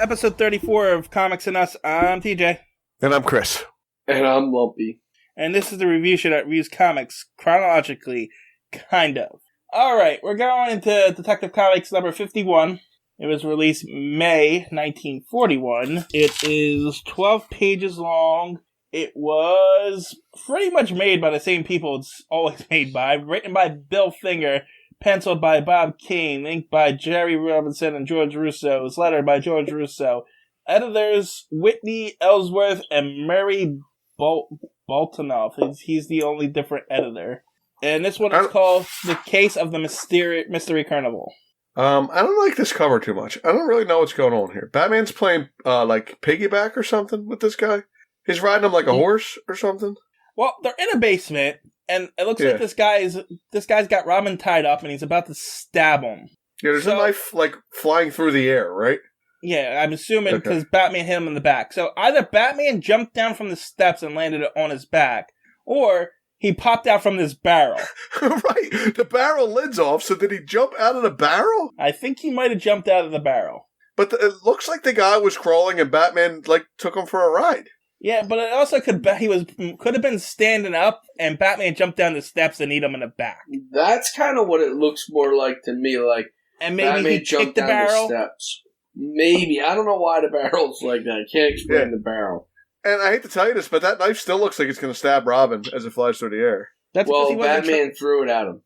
episode 34 of Comics and Us. I'm TJ. And I'm Chris. And I'm Lumpy. And this is the review show that reviews comics chronologically, kind of. Alright, we're going into Detective Comics number 51. It was released May 1941. It is 12 pages long. It was pretty much made by the same people it's always made by. Written by Bill Finger, penciled by Bob Kane, inked by Jerry Robinson and George Russo. It was lettered by George Russo. Editors Whitney Ellsworth and Murray Boltinoff. He's the only different editor. And this one is called The Case of the Mystery Carnival. I don't like this cover too much. I don't really know what's going on here. Batman's playing, like, piggyback or something with this guy? He's riding him like a horse or something? Well, they're in a basement, and it looks like this guy's got Robin tied up, and he's about to stab him. Yeah, there's a knife, like, flying through the air, right? Yeah, I'm assuming because Batman hit him in the back. So either Batman jumped down from the steps and landed it on his back, or he popped out from this barrel. Right. The barrel lid's off, so did he jump out of the barrel? I think he might have jumped out of the barrel. But it looks like the guy was crawling and Batman, like, took him for a ride. Yeah, but it also could have been standing up and Batman jumped down the steps and hit him in the back. That's kind of what it looks more like to me. Like, and maybe Batman he kicked the barrel. The steps. Maybe. I don't know why the barrel's like that. I can't explain the barrel. And I hate to tell you this, but that knife still looks like it's going to stab Robin as it flies through the air. That's well, Batman threw it at him.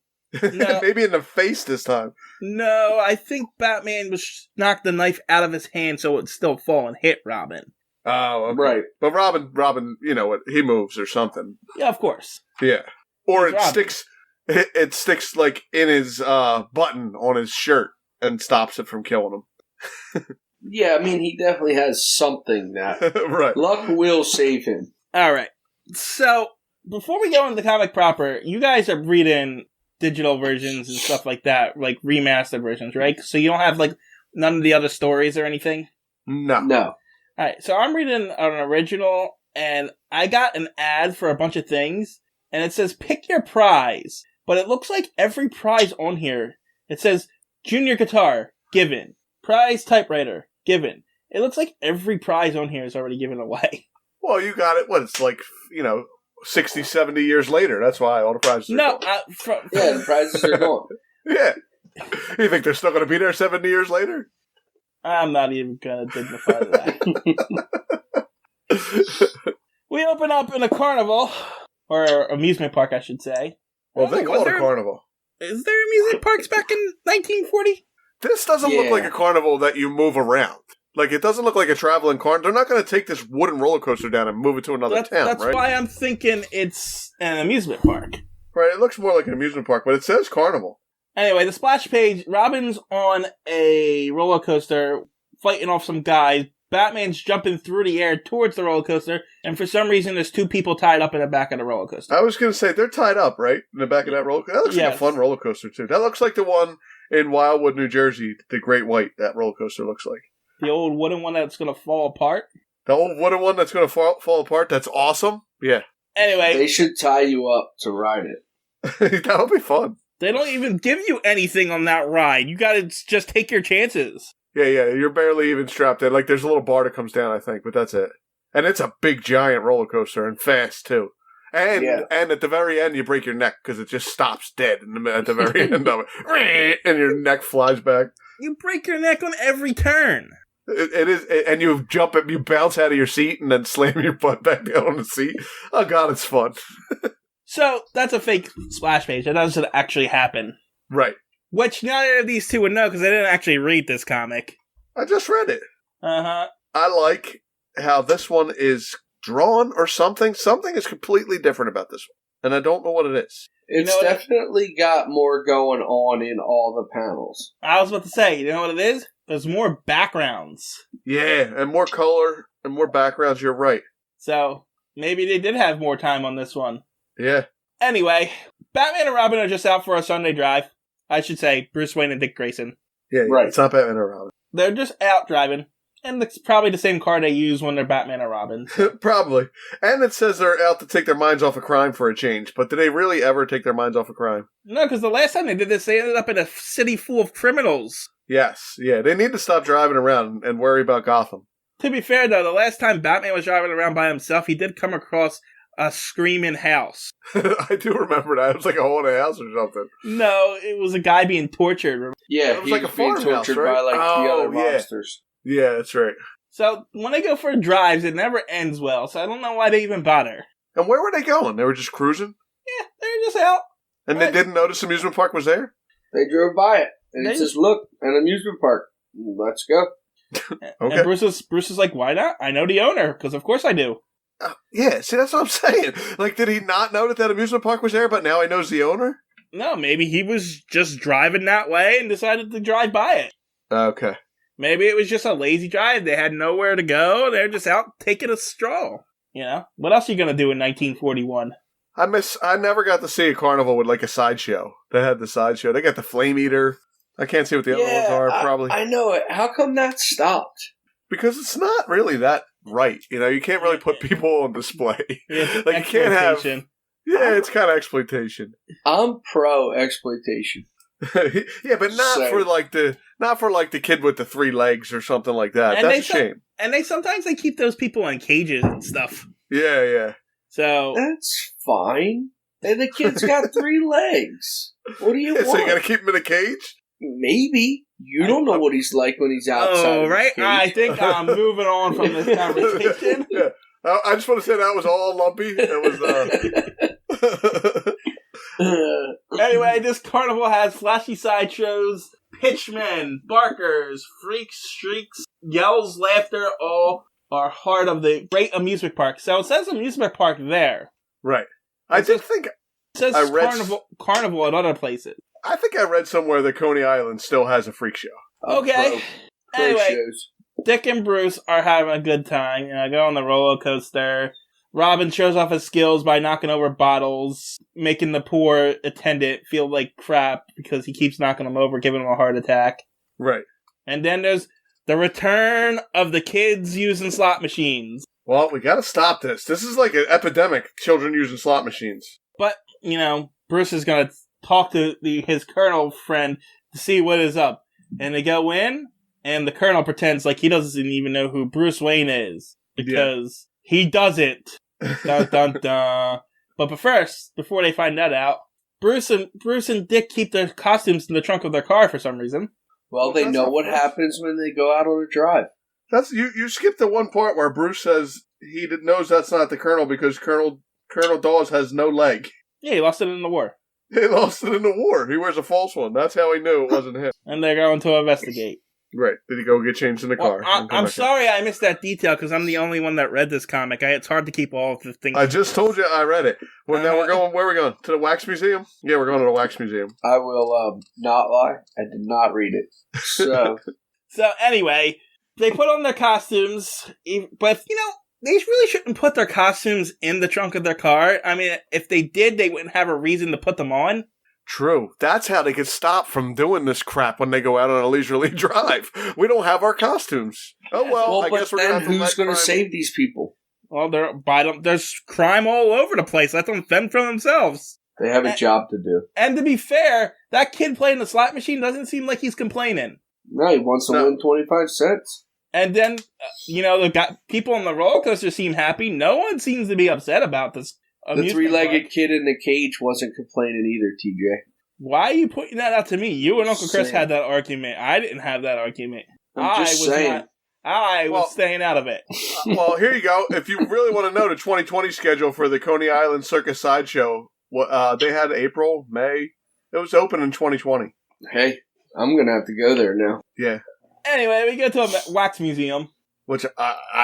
No. Maybe in the face this time. No, I think Batman knocked the knife out of his hand so it would still fall and hit Robin. Oh, okay. Right. But Robin, you know, he moves or something. Yeah, of course. Yeah. Or it sticks like in his button on his shirt and stops it from killing him. Yeah, I mean, he definitely has something that right. Luck will save him. All right. So, before we go into the comic proper, you guys are reading digital versions and stuff like that, like remastered versions, right? So you don't have, like, none of the other stories or anything? No. Alright, so I'm reading an original, and I got an ad for a bunch of things, and it says, pick your prize. But it looks like every prize on here, it says, junior guitar, given. Prize typewriter, given. It looks like every prize on here is already given away. Well, you got it, it's like, 60, 70 years later. That's why all the prizes are gone. Yeah, the prizes are gone. Yeah. You think they're still going to be there 70 years later? I'm not even going to dignify that. We open up in a carnival, or amusement park, I should say. Well, they call it a carnival. Is there amusement parks back in 1940? This doesn't look like a carnival that you move around. Like, it doesn't look like a traveling carnival. They're not going to take this wooden roller coaster down and move it to another town, right? That's why I'm thinking it's an amusement park. Right, it looks more like an amusement park, but it says carnival. Anyway, the splash page, Robin's on a roller coaster fighting off some guys. Batman's jumping through the air towards the roller coaster, and for some reason there's two people tied up in the back of the roller coaster. I was going to say, they're tied up, right? In the back of that roller coaster? That looks like a fun roller coaster, too. That looks like the one in Wildwood, New Jersey, the Great White, that roller coaster looks like. The old wooden one that's going to fall apart? The old wooden one that's going to fall apart? That's awesome? Yeah. Anyway. They should tie you up to ride it. That would be fun. They don't even give you anything on that ride. You gotta just take your chances. Yeah, you're barely even strapped in. Like, there's a little bar that comes down, I think, but that's it. And it's a big, giant roller coaster, and fast, too. And at the very end, you break your neck, because it just stops dead at the very end of it. And your neck flies back. You break your neck on every turn. It is, and you bounce out of your seat, and then slam your butt back down on the seat. Oh, God, it's fun. So, that's a fake splash page. That doesn't actually happen. Right. Which neither of these two would know, because they didn't actually read this comic. I just read it. Uh-huh. I like how this one is drawn or something. Something is completely different about this one, and I don't know what it is. It's definitely got more going on in all the panels. I was about to say, you know what it is? There's more backgrounds. Yeah, and more color and more backgrounds, you're right. So, maybe they did have more time on this one. Yeah. Anyway, Batman and Robin are just out for a Sunday drive. I should say, Bruce Wayne and Dick Grayson. Yeah, right. It's not Batman or Robin. They're just out driving. And it's probably the same car they use when they're Batman or Robin. So. Probably. And it says they're out to take their minds off of crime for a change. But do they really ever take their minds off of crime? No, because the last time they did this, they ended up in a city full of criminals. Yes, yeah. They need to stop driving around and worry about Gotham. To be fair, though, the last time Batman was driving around by himself, he did come across a screaming house. I do remember that. It was like a haunted house or something. No, it was a guy being tortured. Yeah, it was like a farmhouse, tortured right? by like the other monsters. Yeah, that's right. So when they go for drives, it never ends well. So I don't know why they even bother. And where were they going? They were just cruising? Yeah, they were just out. And they didn't notice the amusement park was there? They drove by it. And it says, look, an amusement park. Let's go. Okay. And Bruce is like, why not? I know the owner, because of course I do. Yeah, see, that's what I'm saying. Like, did he not know that amusement park was there, but now he knows the owner? No, maybe he was just driving that way and decided to drive by it. Okay. Maybe it was just a lazy drive. They had nowhere to go. They're just out taking a stroll. You know? What else are you going to do in 1941? I never got to see a carnival with, like, a sideshow. They had the sideshow. They got the Flame Eater. I can't see what the other ones are, probably. I know it. How come that stopped? Because it's not really that right. You know, you can't really put people on display. Yeah, like, you can't have... Yeah, it's kind of exploitation. I'm pro exploitation. Yeah, but not for the kid with the 3 legs or something like that. And that's a shame. And sometimes they keep those people in cages and stuff. Yeah. So that's fine. And the kid's got 3 legs. What do you want? So you gotta keep him in a cage? Maybe. You don't know what he's like when he's outside. Oh, right. I think I'm moving on from this conversation. Yeah. I just want to say that was all Lumpy. That was Anyway, this carnival has flashy sideshows, pitchmen, barkers, freaks, shrieks, yells, laughter, all are part of the great amusement park. So it says amusement park there. Right. It says carnival at other places. I think I read somewhere that Coney Island still has a freak show. Okay. Anyway, shows. Dick and Bruce are having a good time. You know, go on the roller coaster. Robin shows off his skills by knocking over bottles, making the poor attendant feel like crap because he keeps knocking them over, giving him a heart attack. Right. And then there's the return of the kids using slot machines. Well, we gotta stop this. This is like an epidemic, children using slot machines. But, you know, Bruce is gonna talk to his colonel friend to see what is up. And they go in, and the colonel pretends like he doesn't even know who Bruce Wayne is. Because he doesn't. Dun, dun, dun. But first, before they find that out, Bruce and Dick keep their costumes in the trunk of their car for some reason. Well, they know what happens when they go out on a drive. That's you skipped the one part where Bruce says he knows that's not the colonel because Colonel Dawes has no leg. Yeah, he lost it in the war. He lost it in the war. He wears a false one. That's how he knew it wasn't him. And they're going to investigate. Right. Did he go get changed in the car? I'm sorry I missed that detail because I'm the only one that read this comic. It's hard to keep all of the things. I just told you I read it. Well, now we're going. Where are we going? To the Wax Museum? Yeah, we're going to the Wax Museum. I will not lie. I did not read it. So, so anyway, they put on their costumes, but you know they really shouldn't put their costumes in the trunk of their car. I mean, if they did, they wouldn't have a reason to put them on. True. That's how they could stop from doing this crap when they go out on a leisurely drive. We don't have our costumes. Oh, well I guess we're going to have to who's going to save these people? Well, there's crime all over the place. Let them fend for themselves. They have a job to do. And to be fair, that kid playing the slot machine doesn't seem like he's complaining. No, he wants to win 25 cents. And then, you know, the people on the roller coaster seem happy. No one seems to be upset about this. The 3-legged kid in the cage wasn't complaining either, TJ. Why are you putting that out to me? You and Uncle Chris had that argument. I didn't have that argument. I was staying out of it. Well, here you go. If you really want to know the 2020 schedule for the Coney Island Circus Sideshow, they had April, May. It was open in 2020. Hey, I'm going to have to go there now. Yeah. Anyway, we go to a wax museum. Which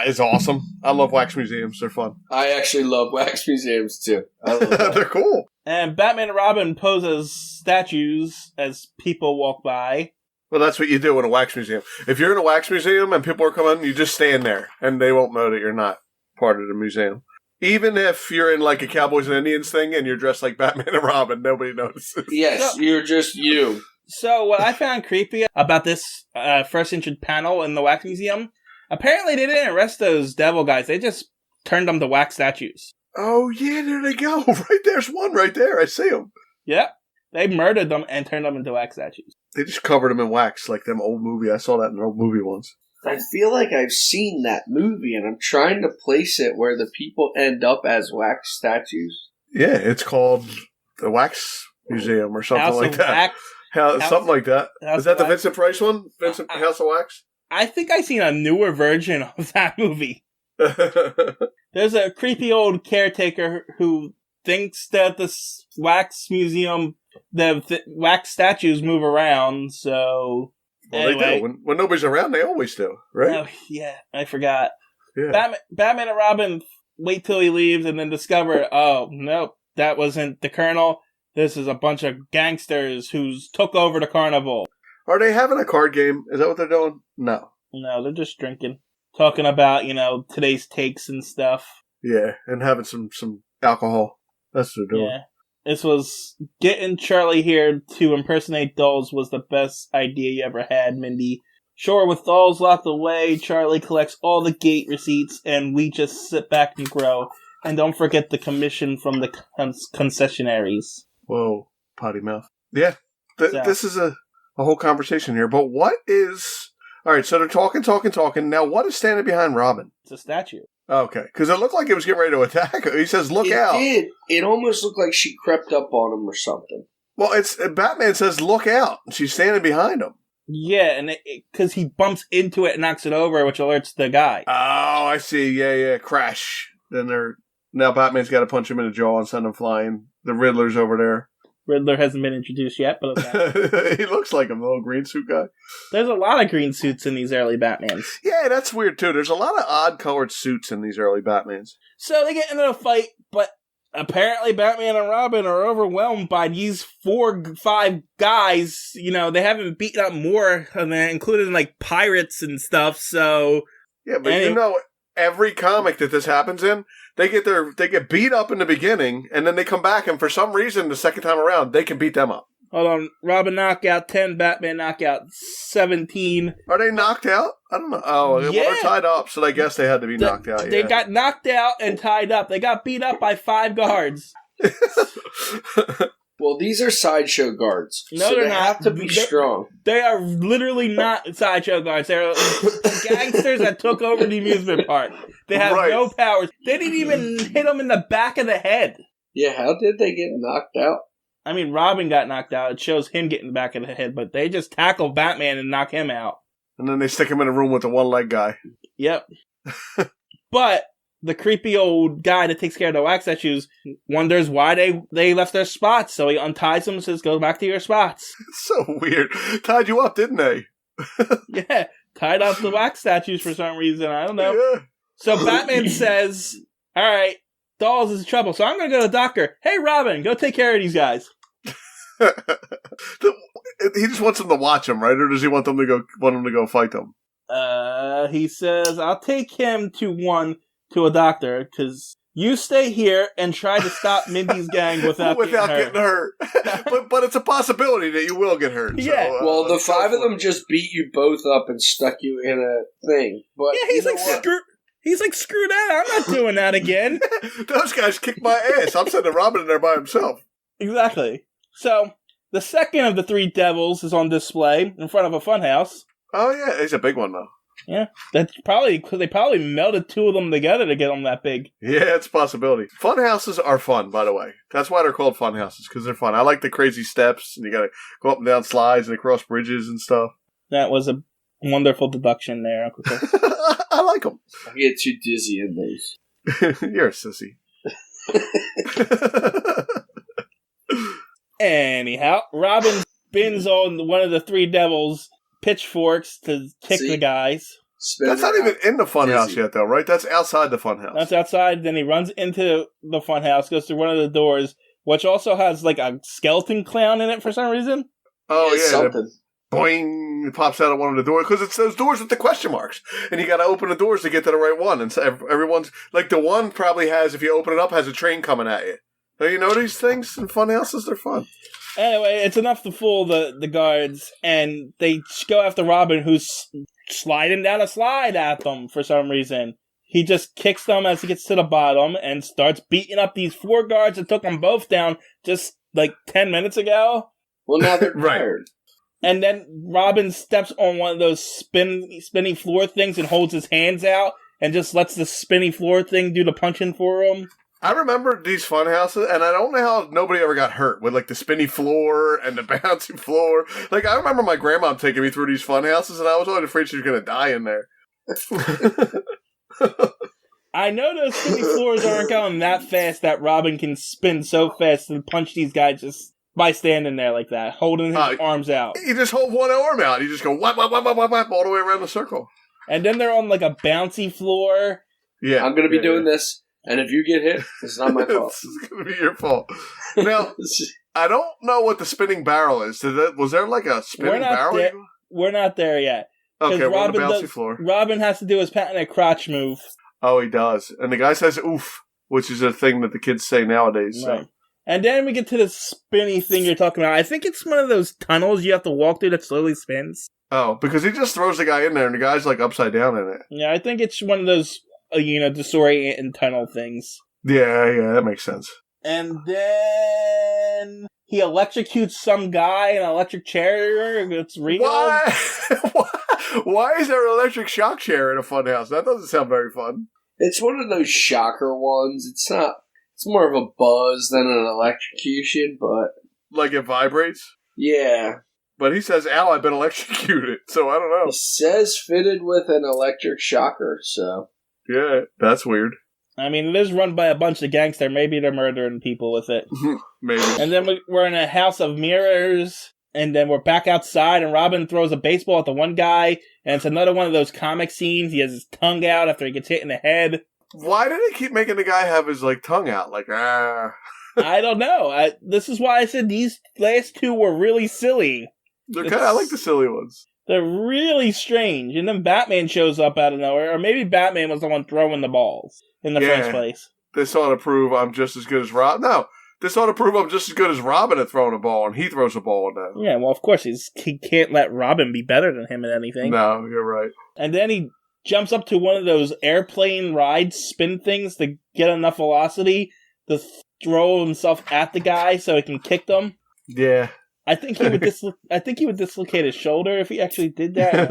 is awesome. I love wax museums. They're fun. I actually love wax museums, too. I love that. They're cool. And Batman and Robin pose as statues as people walk by. Well, that's what you do in a wax museum. If you're in a wax museum and people are coming, you just stand there, and they won't know that you're not part of the museum. Even if you're in, like, a Cowboys and Indians thing and you're dressed like Batman and Robin, nobody notices. Yes, you're just you. So what I found creepy about this first injured panel in the wax museum, apparently they didn't arrest those devil guys. They just turned them to wax statues. Oh, yeah, there they go. Right there's one right there. I see them. Yep. They murdered them and turned them into wax statues. They just covered them in wax, like them old movie. I saw that in an old movie once. I feel like I've seen that movie, and I'm trying to place it where the people end up as wax statues. Yeah, it's called the Wax Museum or something House like of that. Wax. Something like that. House Is that of the Wax? Vincent Price one? House of Wax? I think I've seen a newer version of that movie. There's a creepy old caretaker who thinks that this wax museum, the wax statues move around, so... Well, anyway. they do. When nobody's around, they always do, right? Oh, yeah, I forgot. Yeah. Batman and Robin wait till he leaves and then discover, oh, nope, that wasn't the Colonel. This is a bunch of gangsters who's took over the Carnival. Are they having a card game? Is that what they're doing? No. No, they're just drinking. Talking about, today's takes and stuff. Yeah, and having some alcohol. That's what they're doing. Yeah. This was getting Charlie here to impersonate dolls was the best idea you ever had, Mindy. Sure, with dolls locked away, Charlie collects all the gate receipts, and we just sit back and grow. And don't forget the commission from the concessionaries. Whoa, potty mouth. Yeah, this is a whole conversation here. But what is... All right, so they're talking. Now, what is standing behind Robin? It's a statue. Okay, because it looked like it was getting ready to attack her. He says, look out. It did. It almost looked like she crept up on him or something. Well, Batman says, look out. She's standing behind him. Yeah, and because he bumps into it and knocks it over, which alerts the guy. Oh, I see. Yeah. Crash. Then now Batman's got to punch him in the jaw and send him flying. The Riddler's over there. Riddler hasn't been introduced yet, but okay. He looks like him, the little green suit guy. There's a lot of green suits in these early Batmans. Yeah, that's weird, too. There's a lot of odd-colored suits in these early Batmans. So they get into a fight, but apparently Batman and Robin are overwhelmed by these 4-5 guys. They haven't beaten up more, including, pirates and stuff, so... Yeah, but every comic that this happens in, they get beat up in the beginning, and then they come back, and for some reason, the second time around, they can beat them up. Hold on. Robin knockout 10, Batman knockout 17. Are they knocked out? I don't know. Oh, yeah. Well, they're tied up, so I guess they had to be knocked out. They got knocked out and tied up. They got beat up by 5 guards. Well, these are sideshow guards. No, so they're they not. have to be strong. They are literally not sideshow guards. They're gangsters that took over the amusement park. They have no powers. They didn't even hit him in the back of the head. Yeah, how did they get knocked out? I mean, Robin got knocked out. It shows him getting the back of the head, but they just tackle Batman and knock him out. And then they stick him in a room with the one-leg guy. Yep. But the creepy old guy that takes care of the wax statues wonders why they left their spots. So he unties them and says, go back to your spots. It's so weird. Tied you up, didn't they? Yeah. Tied up the wax statues for some reason. I don't know. Yeah. So Batman says, all right, Dolls is in trouble. So I'm going to go to the doctor. Hey, Robin, go take care of these guys. He just wants them to watch him, right? Or does he want them to go fight them? He says, I'll take him to a doctor, because you stay here and try to stop Mindy's gang without getting hurt. but it's a possibility that you will get hurt. Yeah. So, well, the 5 of them just beat you both up and stuck you in a thing. But yeah, he's like, screw that. I'm not doing that again. Those guys kicked my ass. I'm sending Robin in there by himself. Exactly. So, the second of the 3 devils is on display in front of a funhouse. Oh, yeah. He's a big one, though. Yeah, that's probably because they probably melded 2 of them together to get them that big. Yeah, it's a possibility. Fun houses are fun, by the way. That's why they're called fun houses, because they're fun. I like the crazy steps, and you gotta go up and down slides and across bridges and stuff. That was a wonderful deduction there, Uncle Chris. I like them. I get too dizzy in these. You're a sissy. Anyhow, Robin spins on one of the 3 devils' pitchforks to kick the guys. That's not even in the funhouse yet, though, right? That's outside the funhouse. That's outside. Then he runs into the funhouse, goes through one of the doors, which also has a skeleton clown in it for some reason. Oh, yeah. Something. Boing! It pops out of one of the doors, because it's those doors with the question marks. And you gotta open the doors to get to the right one. And so everyone's, the one probably has, if you open it up, has a train coming at you. So you know these things in funhouses? They're fun. Anyway, it's enough to fool the guards, and they go after Robin, who's sliding down a slide at them for some reason. He just kicks them as he gets to the bottom and starts beating up these 4 guards that took them both down, just like 10 minutes ago. Well, now they're tired. And then Robin steps on one of those spinny floor things and holds his hands out and just lets the spinny floor thing do the punching for him. I remember these fun houses, and I don't know how nobody ever got hurt with, like, the spinny floor and the bouncy floor. Like, I remember my grandma taking me through these fun houses, and I was always afraid she was going to die in there. I know those spinny floors aren't going that fast that Robin can spin so fast and punch these guys just by standing there like that, holding his arms out. You just hold one arm out. You just go whap, whap, whap, whap, whap, all the way around the circle. And then they're on, like, a bouncy floor. Yeah, I'm going to be doing this. And if you get hit, it's not my fault. It's going to be your fault. Now, I don't know what the spinning barrel is. Was there like a spinning barrel? We're not there yet. Okay, we're on the bouncy floor. Robin has to do his patent a crotch move. Oh, he does. And the guy says oof, which is a thing that the kids say nowadays. So. Right. And then we get to the spinny thing you're talking about. I think it's one of those tunnels you have to walk through that slowly spins. Oh, because he just throws the guy in there and the guy's like upside down in it. Yeah, I think it's one of those... disorienting tunnel things. Yeah, that makes sense. And then he electrocutes some guy in an electric chair. It's real. Why? Why is there an electric shock chair in a fun house? That doesn't sound very fun. It's one of those shocker ones. It's not. It's more of a buzz than an electrocution, but like it vibrates. Yeah. But he says, "Al, I've been electrocuted," so I don't know. He says fitted with an electric shocker, so. Yeah, that's weird. I mean, it is run by a bunch of gangsters. Maybe they're murdering people with it. Maybe. And then we're in a house of mirrors, and then we're back outside, and Robin throws a baseball at the one guy, and it's another one of those comic scenes. He has his tongue out after he gets hit in the head. Why do they keep making the guy have his tongue out? I don't know. This is why I said these last two were really silly. I like the silly ones. They're really strange. And then Batman shows up out of nowhere. Or maybe Batman was the one throwing the balls in the first place. This ought to prove I'm just as good as Robin. No, this ought to prove I'm just as good as Robin at throwing a ball, and he throws a ball in that. Yeah, well, of course, he can't let Robin be better than him at anything. No, you're right. And then he jumps up to one of those airplane ride spin things to get enough velocity to throw himself at the guy so he can kick them. Yeah. I think he would dislocate his shoulder if he actually did that.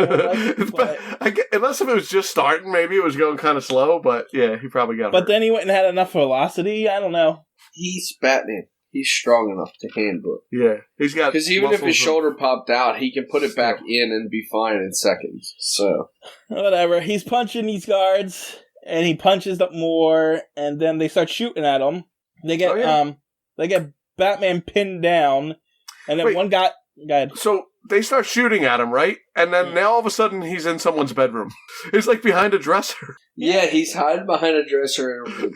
Unless if it was just starting, maybe it was going kind of slow. But yeah, he probably got. But then he went and had enough velocity. I don't know. He's Batman. He's strong enough to handle it. Yeah, he's got. Because even if his shoulder popped out, he can put it back in and be fine in seconds. So whatever. He's punching these guards, and he punches up more, and then they start shooting at him. They get Batman pinned down. And then one guy... Go ahead. So they start shooting at him, right? And then now all of a sudden he's in someone's bedroom. He's like behind a dresser. Yeah, he's hiding behind a dresser in a room.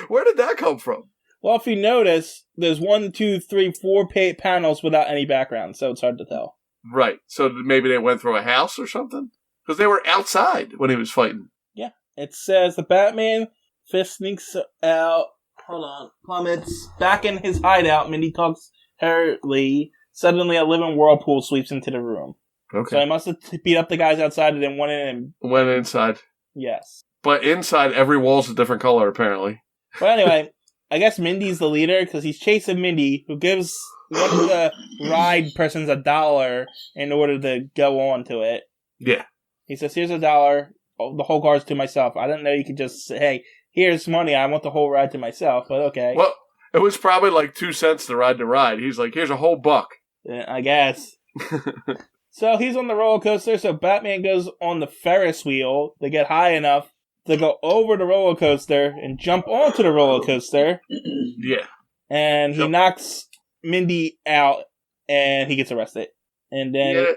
Where did that come from? Well, if you notice, there's 1, 2, 3, 4 panels without any background, so it's hard to tell. Right. So maybe they went through a house or something? Because they were outside when he was fighting. Yeah. It says the Batman fist sneaks out. Hold on. Plummets back in his hideout. Mindy talks... Hurriedly, suddenly a living whirlpool sweeps into the room. Okay. So I must have beat up the guys outside and then went inside. Yes. But inside, every wall's a different color, apparently. But anyway, I guess Mindy's the leader because he's chasing Mindy, who gives one of the ride persons $1 in order to go on to it. Yeah. He says, here's $1. Oh, the whole car's to myself. I didn't know you could just say, hey, here's money. I want the whole ride to myself, but okay. Well, it was probably like 2 cents to ride. He's like, here's a whole $1. Yeah, I guess. So he's on the roller coaster, so Batman goes on the Ferris wheel to get high enough to go over the roller coaster and jump onto the roller coaster. Yeah. And he knocks Mindy out, and he gets arrested. And then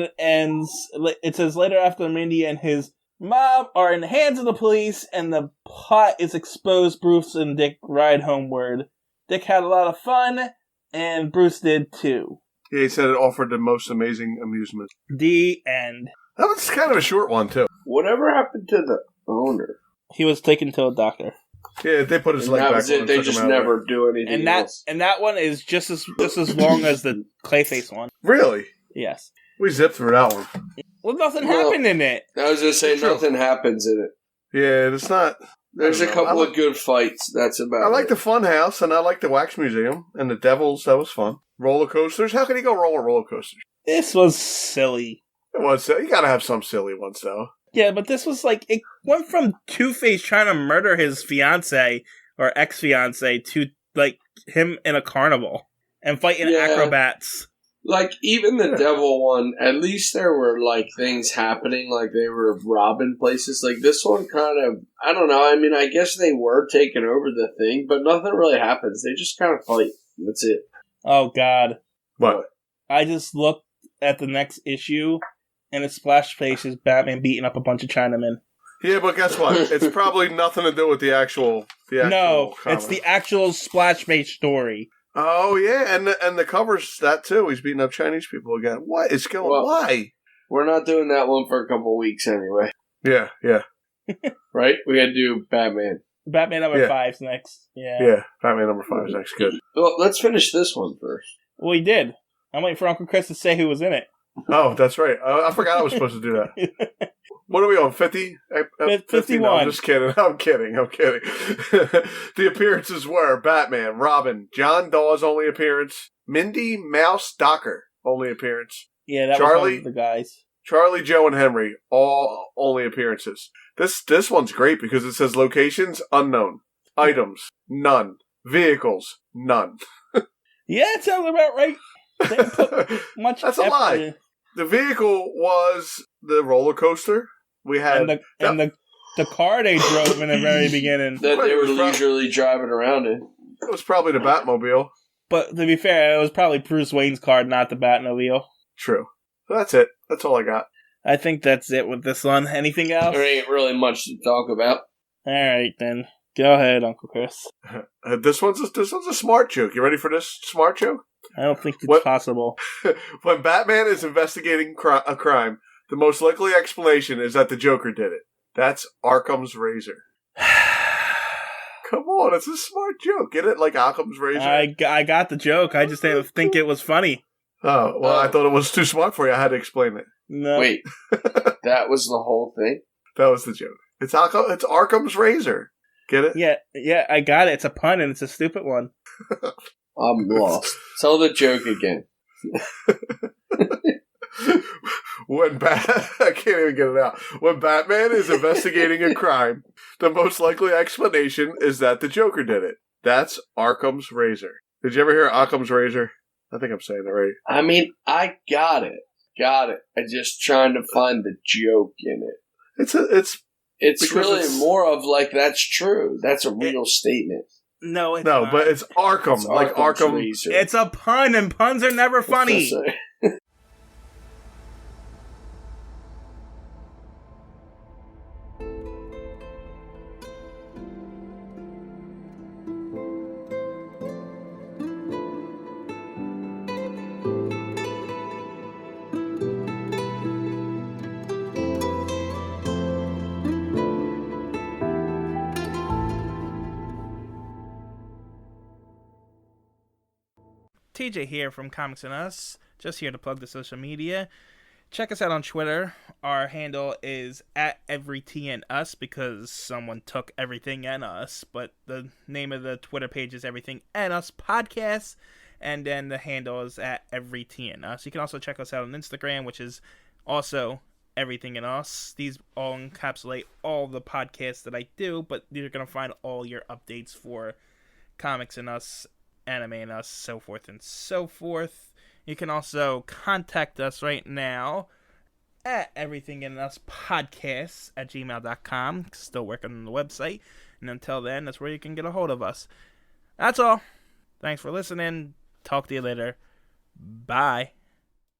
it ends, it says later after Mindy and his mob are in the hands of the police, and the plot is exposed. Bruce and Dick ride homeward. Dick had a lot of fun, and Bruce did too. Yeah, he said it offered the most amazing amusement. The end. That was kind of a short one, too. Whatever happened to the owner? He was taken to a doctor. Yeah, they put his leg back on. They just never do anything else. And that one is just as long as the Clayface one. Really? Yes. We zipped through that one. Well, nothing happened in it. I was going to say, nothing happens in it. Yeah, it's not... There's a couple of good fights. That's about it. I like the fun house, and I like the wax museum, and the devils. That was fun. Roller coasters. How can you go wrong with roller coasters? This was silly. It was. You gotta have some silly ones, though. Yeah, but this was like, it went from Two-Face trying to murder his fiancée or ex-fiancée to, like, him in a carnival and fighting acrobats. Like, even the devil one, at least there were, like, things happening, like they were robbing places. Like, this one kind of, I don't know, I mean, I guess they were taking over the thing, but nothing really happens. They just kind of fight. That's it. Oh, God. What? I just looked at the next issue, and it's splash page is Batman beating up a bunch of Chinamen. Yeah, but guess what? It's probably nothing to do with the actual no, comic. It's the actual splash page story. Oh, yeah, and the cover's that, too. He's beating up Chinese people again. What is going on? Why? We're not doing that one for a couple weeks anyway. Yeah. Right? We gotta do Batman. Batman number 5's next. Yeah, Batman number 5 is next. Good. Well, let's finish this one first. Well, he did. I'm waiting for Uncle Chris to say who was in it. Oh, that's right. I forgot I was supposed to do that. What are we on, 50? 51. No, I'm just kidding. I'm kidding. The appearances were Batman, Robin, John Dawes only appearance, Mindy Mouse Docker only appearance. Yeah, that was one of the guys. Charlie, Joe, and Henry, all only appearances. This one's great because it says locations, unknown. Items, none. Vehicles, none. Yeah, it sounds about right. They didn't put much That's a lie. The vehicle was the roller coaster. We had the car they drove in the very beginning. That they were leisurely driving around in. It was probably the Batmobile. But to be fair, it was probably Bruce Wayne's car, not the Batmobile. True. So that's it. That's all I got. I think that's it with this one. Anything else? There ain't really much to talk about. All right, then. Go ahead, Uncle Chris. This one's a smart joke. You ready for this smart joke? I don't think it's possible. When Batman is investigating a crime, the most likely explanation is that the Joker did it. That's Occam's razor. Come on, it's a smart joke. Get it? Like Occam's razor? I got the joke. I just didn't think it was funny. Oh, well, I thought it was too smart for you. I had to explain it. No. Wait, that was the whole thing? That was the joke. It's Occam's razor. Get it? Yeah, I got it. It's a pun, and it's a stupid one. I'm lost. Tell the joke again. I can't even get it out. When Batman is investigating a crime, the most likely explanation is that the Joker did it. That's Occam's razor. Did you ever hear Occam's razor? I think I'm saying it right. I mean, I got it. I'm just trying to find the joke in it. It's really more of like, that's true. That's a real statement. No, it's not. But it's Arkham. It's like Arkham. Razor. It's a pun, and puns are never funny. TJ here from Comics and Us, just here to plug the social media. Check us out on Twitter. Our handle is @EveryTNUs because someone took everything and us, but the name of the Twitter page is Everything and Us Podcast, and then the handle is @EveryTNUs. You can also check us out on Instagram, which is also Everything and Us. These all encapsulate all the podcasts that I do, but you're going to find all your updates for Comics and Us, Anime and Us, so forth and so forth. You can also contact us right now at everythinginUspodcasts@gmail.com. Still working on the website. And until then, that's where you can get a hold of us. That's all. Thanks for listening. Talk to you later. Bye.